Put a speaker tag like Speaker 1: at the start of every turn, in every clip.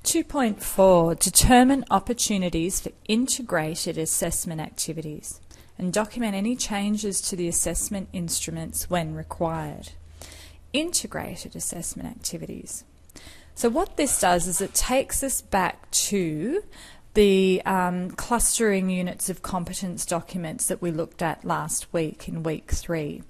Speaker 1: 2.4. Determine opportunities for integrated assessment activities and document any changes to the assessment instruments when required. Integrated assessment activities. So what this does is it takes us back to the clustering units of competence documents that we looked at last week in week 3.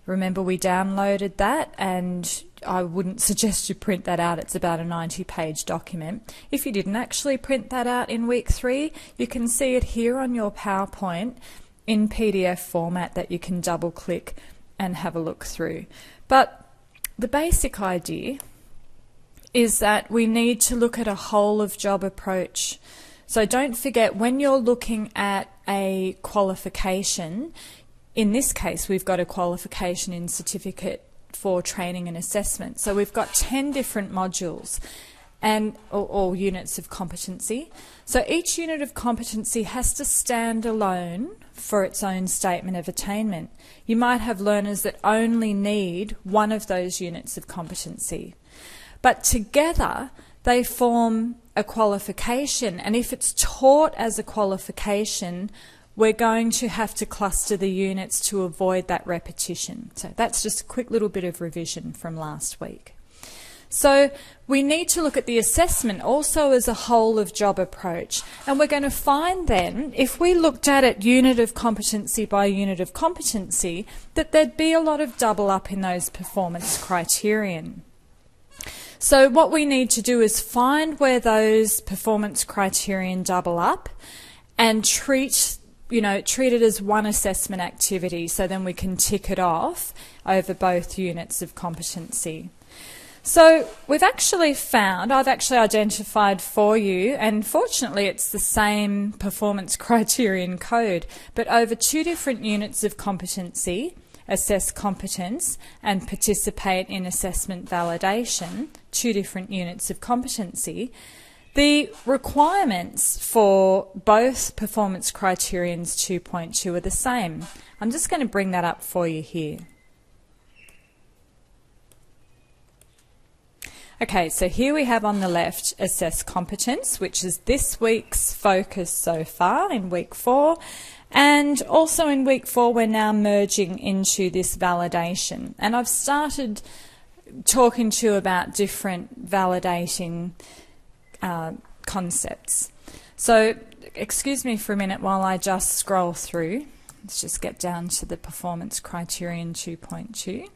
Speaker 1: Remember, we downloaded that, and I wouldn't suggest you print that out. It's about a 90-page document. If you didn't actually print that out in week 3, you can see it here on your PowerPoint in PDF format that you can double click and have a look through. But the basic idea is that we need to look at a whole of job approach. So don't forget, when you're looking at a qualification, in this case we've got a qualification in certificate for training and assessment. So we've got 10 different modules and or units of competency. So each unit of competency has to stand alone for its own statement of attainment. You might have learners that only need one of those units of competency, but together they form a qualification, and if it's taught as a qualification, we're going to have to cluster the units to avoid that repetition. So that's just a quick little bit of revision from last week. So we need to look at the assessment also as a whole of job approach, and we're going to find then, if we looked at it unit of competency by unit of competency, that there'd be a lot of double up in those performance criterion. So what we need to do is find where those performance criterion double up and treat it as one assessment activity, so then we can tick it off over both units of competency. So I've actually identified for you, and fortunately it's the same performance criterion code, but over 2 different units of competency, assess competence and participate in assessment validation, 2 different units of competency, the requirements for both performance criterions 2.2 are the same. I'm just going to bring that up for you here. Okay, so here we have on the left assess competence, which is this week's focus so far in week 4. And also in week 4, we're now merging into this validation. And I've started talking to you about different validating concepts. So excuse me for a minute while I just scroll through. Let's just get down to the performance criterion 2.2.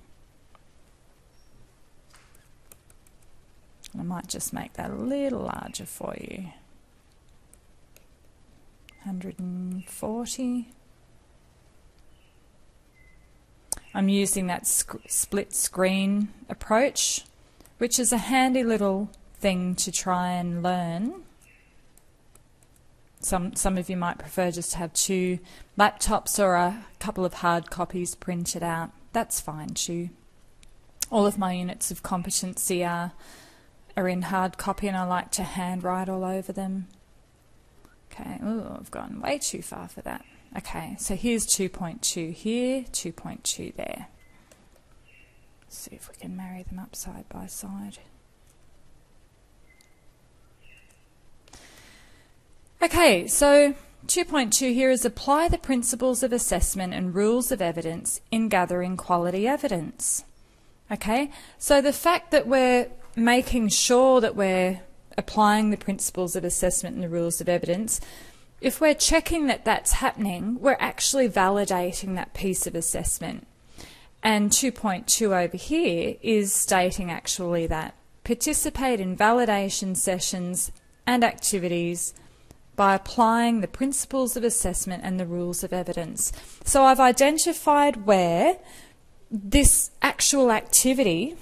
Speaker 1: I might just make that a little larger for you. 140. I'm using that split screen approach, which is a handy little thing to try and learn. Some of you might prefer just to have 2 laptops or a couple of hard copies printed out. That's fine too. All of my units of competency are in hard copy, and I like to handwrite all over them. Okay, ooh, I've gone way too far for that. Okay, so here's 2.2 here, 2.2 there. Let's see if we can marry them up side by side. Okay, so 2.2 here is apply the principles of assessment and rules of evidence in gathering quality evidence. Okay, so the fact that we're making sure that we're applying the principles of assessment and the rules of evidence, if we're checking that that's happening, we're actually validating that piece of assessment. And 2.2 over here is stating actually that participate in validation sessions and activities by applying the principles of assessment and the rules of evidence. So I've identified where this actual activity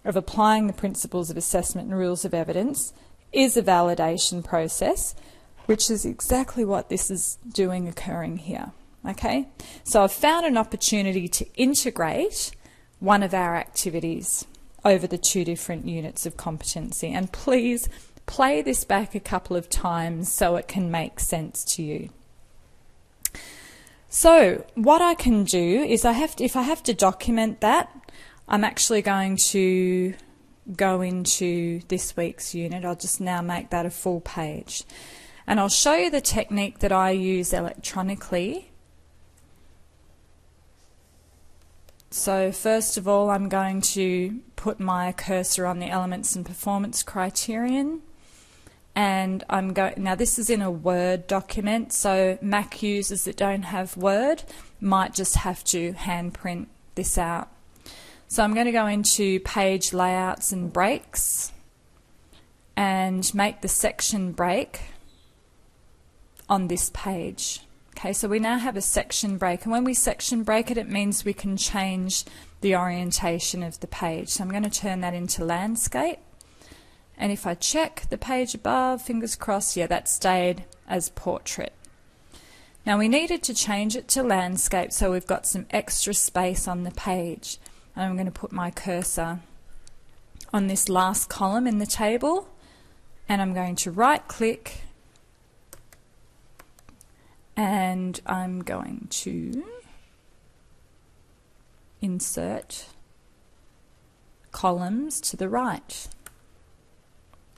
Speaker 1: of applying the principles of assessment and rules of evidence is a validation process, which is exactly what this is doing occurring here. Okay, so I've found an opportunity to integrate one of our activities over the 2 different units of competency, and please play this back a couple of times so it can make sense to you. So what I can do is if I have to document that, I'm actually going to go into this week's unit. I'll just now make that a full page. And I'll show you the technique that I use electronically. So first of all, I'm going to put my cursor on the elements and performance criterion. And I'm going, now this is in a Word document, so Mac users that don't have Word might just have to handprint this out. So I'm going to go into page layouts and breaks and make the section break on this page. Okay, so we now have a section break, and when we section break it, it means we can change the orientation of the page. So I'm going to turn that into landscape, and if I check the page above, fingers crossed, yeah, that stayed as portrait. Now we needed to change it to landscape, so we've got some extra space on the page. And I'm going to put my cursor on this last column in the table, and I'm going to right click, and I'm going to insert columns to the right.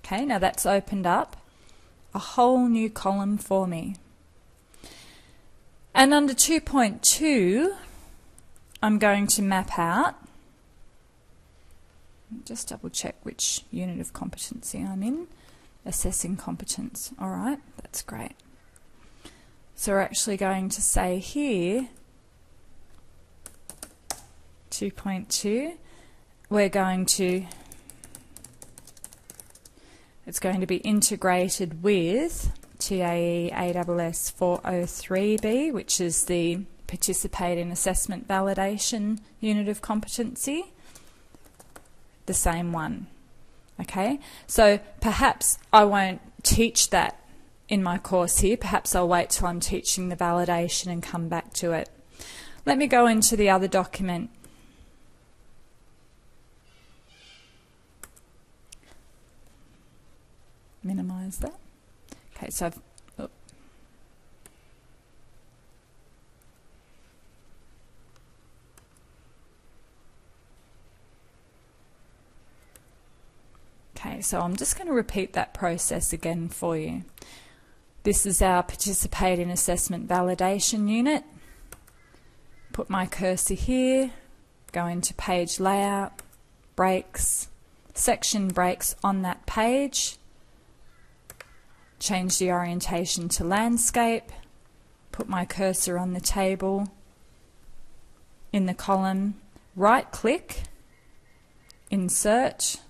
Speaker 1: Okay, now that's opened up a whole new column for me. And under 2.2, I'm going to map out, just double check which unit of competency I'm in, assessing competence. All right, that's great. So we're actually going to say here, 2.2, we're going to, it's going to be integrated with TAE ASS 403B, which is the Participate in Assessment Validation unit of competency, the same one. Okay, so perhaps I won't teach that in my course here. Perhaps I'll wait till I'm teaching the validation and come back to it. Let me go into the other document. Minimize that. Okay, so I've Okay, so I'm just going to repeat that process again for you. This is our Participate in Assessment Validation unit. Put my cursor here, go into page layout, breaks, section breaks on that page, change the orientation to landscape, put my cursor on the table, in the column, right click, insert,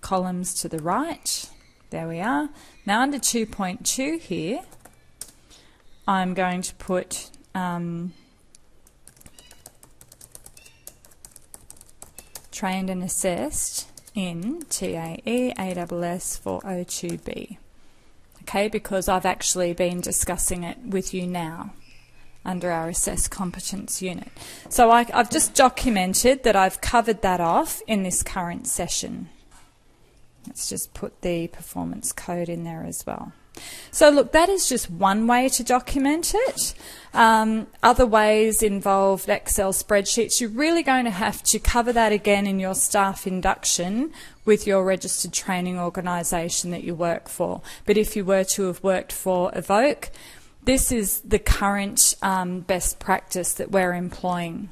Speaker 1: columns to the right. There we are. Now under 2.2 here, I'm going to put trained and assessed in TAE ASS 402B. Okay, because I've actually been discussing it with you now under our Assess Competence unit. So I've just documented that I've covered that off in this current session. Let's just put the performance code in there as well. So look, that is just one way to document it. Other ways involve Excel spreadsheets. You're really going to have to cover that again in your staff induction with your registered training organisation that you work for. But if you were to have worked for Evoke, this is the current best practice that we're employing.